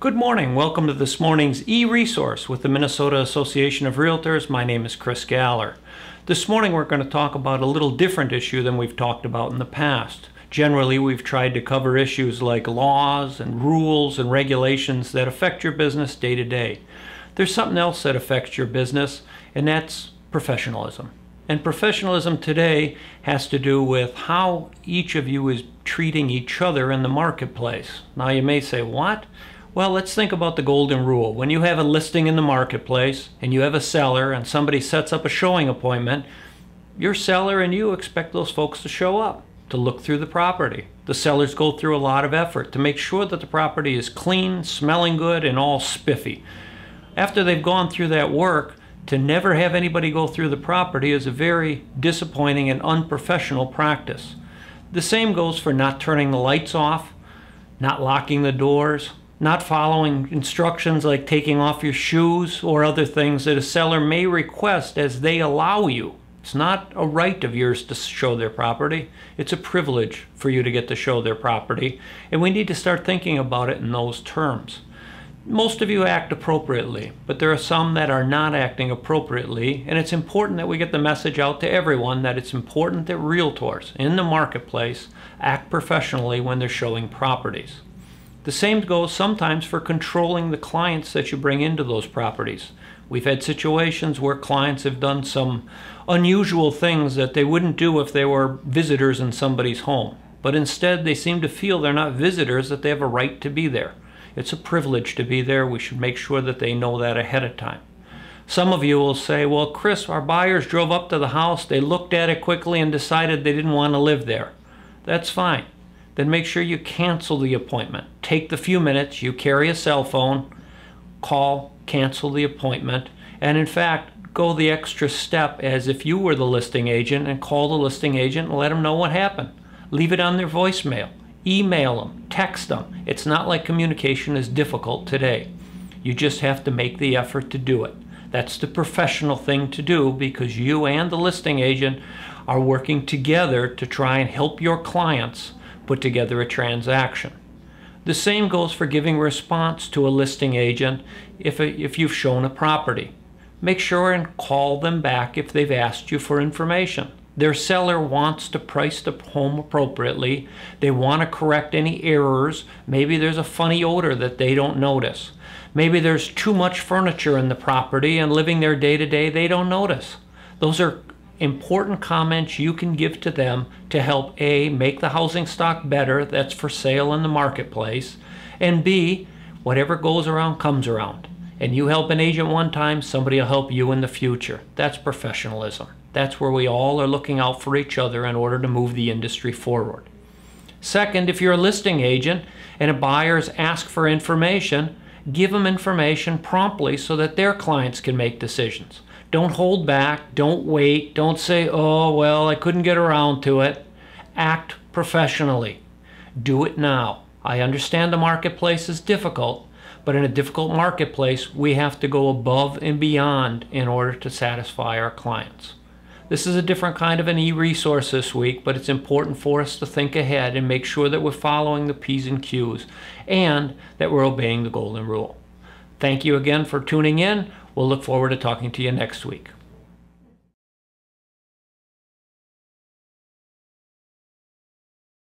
Good morning. Welcome to this morning's e-resource with the Minnesota Association of Realtors. My name is Chris Galler. This morning we're going to talk about a little different issue than we've talked about in the past. Generally, we've tried to cover issues like laws and rules and regulations that affect your business day to day. There's something else that affects your business, and that's professionalism. And professionalism today has to do with how each of you is treating each other in the marketplace. Now you may say, what? Well, let's think about the golden rule. When you have a listing in the marketplace and you have a seller and somebody sets up a showing appointment, your seller and you expect those folks to show up, to look through the property. The sellers go through a lot of effort to make sure that the property is clean, smelling good, and all spiffy. After they've gone through that work, to never have anybody go through the property is a very disappointing and unprofessional practice. The same goes for not turning the lights off, not locking the doors, not following instructions like taking off your shoes or other things that a seller may request as they allow you. It's not a right of yours to show their property. It's a privilege for you to get to show their property, and we need to start thinking about it in those terms. Most of you act appropriately, but there are some that are not acting appropriately, and it's important that we get the message out to everyone that it's important that realtors in the marketplace act professionally when they're showing properties. The same goes sometimes for controlling the clients that you bring into those properties. We've had situations where clients have done some unusual things that they wouldn't do if they were visitors in somebody's home, but instead they seem to feel they're not visitors, that they have a right to be there. It's a privilege to be there. We should make sure that they know that ahead of time. Some of you will say, well, Chris, our buyers drove up to the house, they looked at it quickly and decided they didn't want to live there. That's fine. Then make sure you cancel the appointment. Take the few minutes, you carry a cell phone, call, cancel the appointment, and in fact, go the extra step as if you were the listing agent and call the listing agent and let them know what happened. Leave it on their voicemail. Email them, text them. It's not like communication is difficult today. You just have to make the effort to do it. That's the professional thing to do, because you and the listing agent are working together to try and help your clients put together a transaction. The same goes for giving response to a listing agent if you've shown a property. Make sure and call them back if they've asked you for information. Their seller wants to price the home appropriately. They want to correct any errors. Maybe there's a funny odor that they don't notice. Maybe there's too much furniture in the property and living there day to day they don't notice. Those are important comments you can give to them to help A, make the housing stock better that's for sale in the marketplace, and B, whatever goes around comes around. And you help an agent one time, somebody will help you in the future. That's professionalism. That's where we all are looking out for each other in order to move the industry forward. Second, if you're a listing agent and a buyer's ask for information, give them information promptly so that their clients can make decisions. Don't hold back, don't wait, don't say, oh, well, I couldn't get around to it. Act professionally. Do it now. I understand the marketplace is difficult, but in a difficult marketplace, we have to go above and beyond in order to satisfy our clients. This is a different kind of an e-resource this week, but it's important for us to think ahead and make sure that we're following the P's and Q's and that we're obeying the golden rule. Thank you again for tuning in. We'll look forward to talking to you next week.